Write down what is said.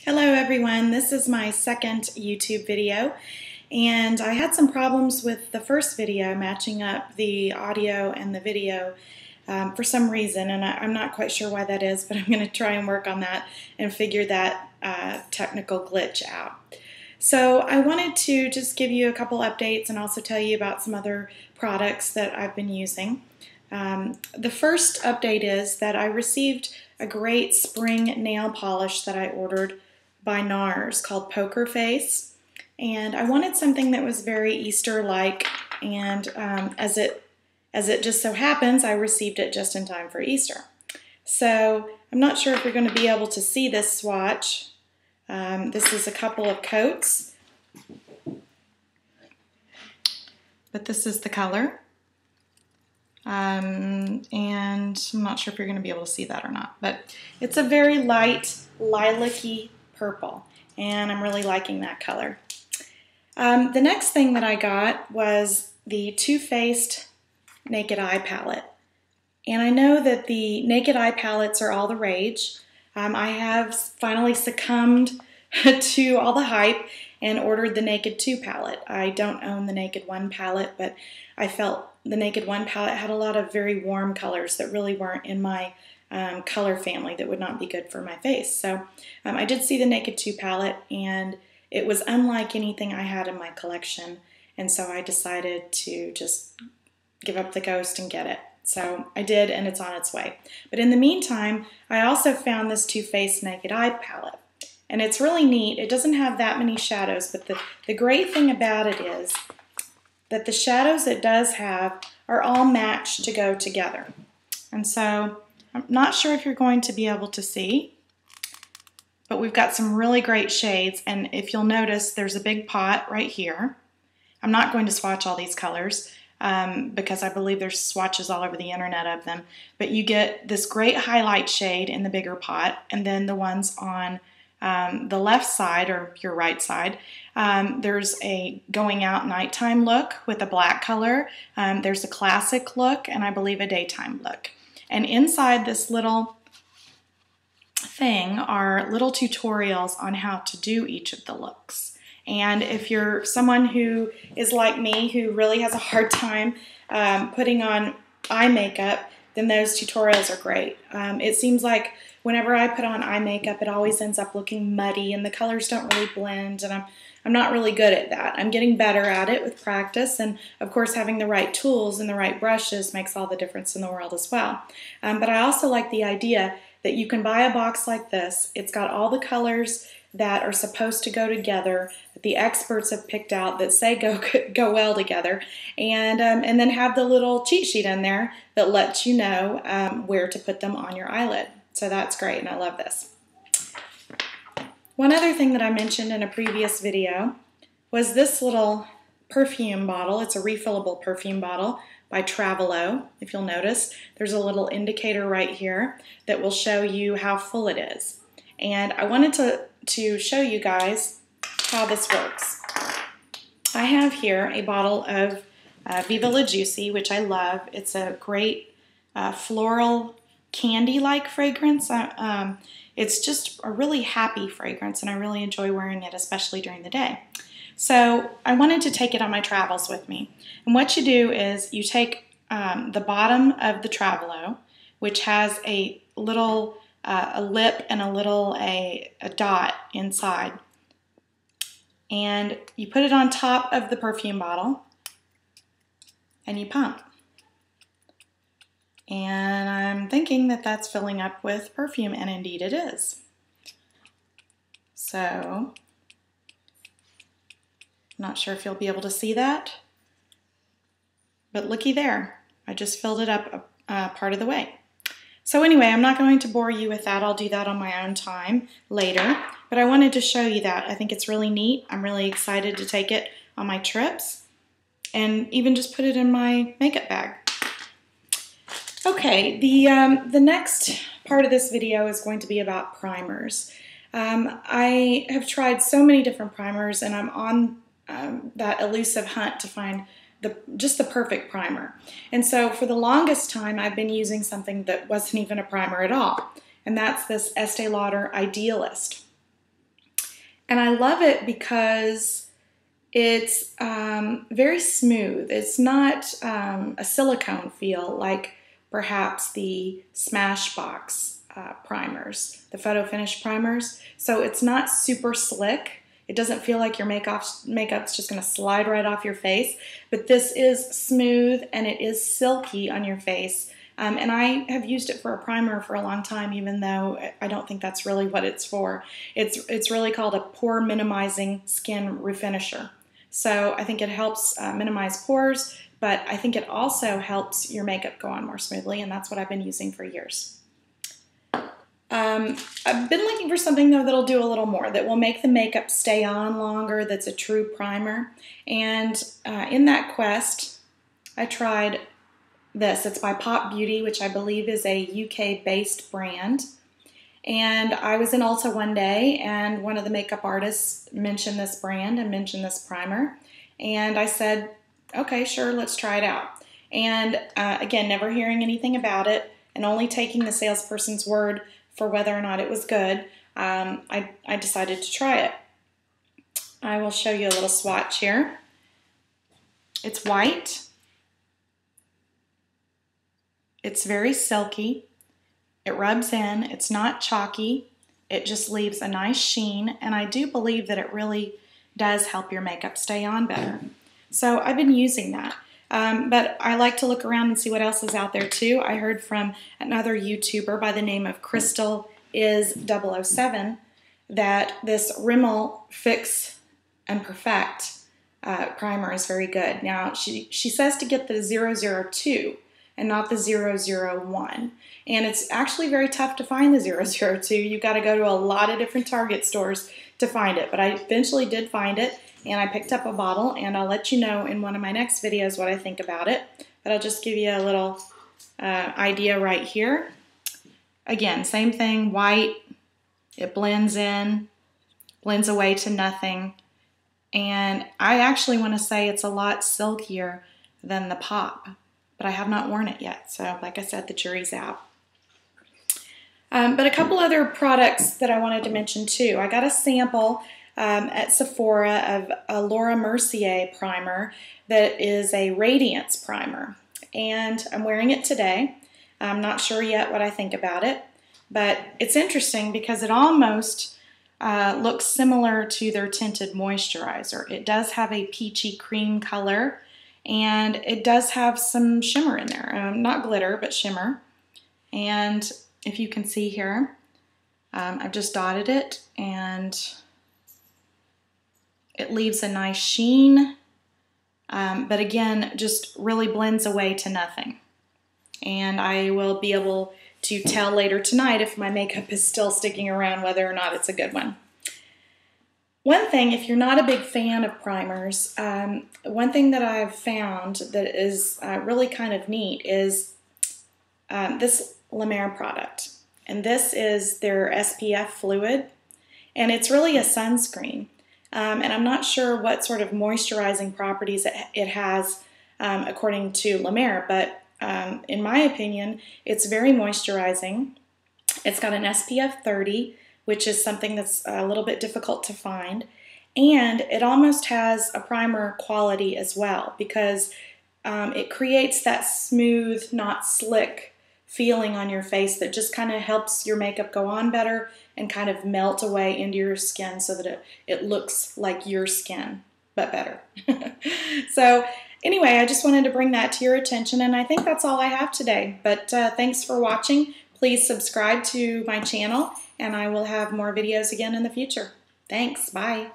Hello everyone, this is my second YouTube video, and I had some problems with the first video matching up the audio and the video for some reason, and I'm not quite sure why that is, but I'm going to try and work on that and figure that technical glitch out. So I wanted to just give you a couple updates and also tell you about some other products that I've been using. The first update is that I received a great spring nail polish that I ordered by NARS called Poker Face, and I wanted something that was very Easter-like, and as it just so happens, I received it just in time for Easter. So I'm not sure if you're going to be able to see this swatch. This is a couple of coats, but this is the color. And I'm not sure if you're going to be able to see that or not, but it's a very light lilac-y purple, and I'm really liking that color. The next thing that I got was the Too Faced Naked Eye palette, and I know that the Naked Eye palettes are all the rage. I have finally succumbed to all the hype and ordered the Naked 2 palette. I don't own the Naked 1 palette, but I felt the Naked 1 palette had a lot of very warm colors that really weren't in my color family, that would not be good for my face. So I did see the Naked 2 palette, and it was unlike anything I had in my collection, and so I decided to just give up the ghost and get it. So I did, and it's on its way. But in the meantime, I also found this Too Faced Naked Eye palette, and it's really neat. It doesn't have that many shadows, but the great thing about it is that the shadows it does have are all matched to go together. And so I'm not sure if you're going to be able to see, but we've got some really great shades, and if you'll notice, there's a big pot right here. I'm not going to swatch all these colors because I believe there's swatches all over the internet of them, but you get this great highlight shade in the bigger pot, and then the ones on the left side, or your right side, there's a going out nighttime look with a black color. There's a classic look, and I believe a daytime look. And inside this little thing are little tutorials on how to do each of the looks. And if you're someone who is like me, who really has a hard time putting on eye makeup, then those tutorials are great. It seems like whenever I put on eye makeup, it always ends up looking muddy, and the colors don't really blend, and I'm not really good at that. I'm getting better at it with practice, and of course having the right tools and the right brushes makes all the difference in the world as well. But I also like the idea that you can buy a box like this. It's got all the colors that are supposed to go together, that the experts have picked out, that say go well together, and then have the little cheat sheet in there that lets you know where to put them on your eyelid. So that's great, and I love this. One other thing that I mentioned in a previous video was this little perfume bottle. It's a refillable perfume bottle by Travalo. If you'll notice, there's a little indicator right here that will show you how full it is. And I wanted to show you guys how this works. I have here a bottle of Viva La Juicy, which I love. It's a great floral candy-like fragrance. It's just a really happy fragrance, and I really enjoy wearing it, especially during the day. So I wanted to take it on my travels with me. And what you do is you take the bottom of the Travalo, which has a little a lip and a dot inside, and you put it on top of the perfume bottle, and you pump. And I'm thinking that that's filling up with perfume, and indeed it is. So, I'm not sure if you'll be able to see that, but looky there. I just filled it up part of the way. So anyway, I'm not going to bore you with that. I'll do that on my own time later, but I wanted to show you that. I think it's really neat. I'm really excited to take it on my trips and even just put it in my makeup bag. Okay, the next part of this video is going to be about primers. I have tried so many different primers, and I'm on that elusive hunt to find just the perfect primer. And so for the longest time, I've been using something that wasn't even a primer at all, and that's this Estee Lauder Idealist. And I love it because it's very smooth. It's not a silicone feel like perhaps the Smashbox primers, the photo finish primers. So it's not super slick. It doesn't feel like your makeup's just going to slide right off your face, but this is smooth and it is silky on your face. And I have used it for a primer for a long time, even though I don't think that's really what it's for. It's really called a pore minimizing skin refinisher. So I think it helps minimize pores, but I think it also helps your makeup go on more smoothly, and that's what I've been using for years. I've been looking for something though that'll do a little more, that will make the makeup stay on longer, that's a true primer. And in that quest, I tried this. It's by Pop Beauty, which I believe is a UK-based brand. And I was in Ulta one day, and one of the makeup artists mentioned this brand and mentioned this primer. And I said, okay, sure, let's try it out. And again, never hearing anything about it and only taking the salesperson's word for whether or not it was good, I decided to try it. I will show you a little swatch here. It's white. It's very silky. It rubs in. It's not chalky. It just leaves a nice sheen, and I do believe that it really does help your makeup stay on better. So I've been using that. But I like to look around and see what else is out there too. I heard from another YouTuber by the name of Crystal is 007 that this Rimmel Fix and Perfect primer is very good. Now she says to get the 002 and not the 001. And it's actually very tough to find the 002. You've got to go to a lot of different Target stores to find it. But I eventually did find it, and I picked up a bottle, and I'll let you know in one of my next videos what I think about it. But I'll just give you a little idea right here. Again, same thing, white. It blends in, blends away to nothing. And I actually want to say it's a lot silkier than the Pop, but I have not worn it yet. So like I said, the jury's out. But a couple other products that I wanted to mention too. I got a sample at Sephora of a Laura Mercier primer that is a radiance primer. And I'm wearing it today. I'm not sure yet what I think about it, but it's interesting because it almost looks similar to their tinted moisturizer. It does have a peachy cream color, and it does have some shimmer in there. Not glitter, but shimmer. And if you can see here, I've just dotted it, and it leaves a nice sheen, but again, just really blends away to nothing. And I will be able to tell later tonight if my makeup is still sticking around, whether or not it's a good one. One thing, if you're not a big fan of primers, one thing that I've found that is really kind of neat is this La Mer product. And this is their SPF fluid, and it's really a sunscreen. And I'm not sure what sort of moisturizing properties it has according to La Mer, but in my opinion, it's very moisturizing. It's got an SPF 30, which is something that's a little bit difficult to find. And it almost has a primer quality as well, because it creates that smooth, not slick feeling on your face that just kind of helps your makeup go on better and kind of melt away into your skin so that it looks like your skin, but better. So anyway, I just wanted to bring that to your attention, and I think that's all I have today. But thanks for watching. Please subscribe to my channel, and I will have more videos again in the future. Thanks. Bye.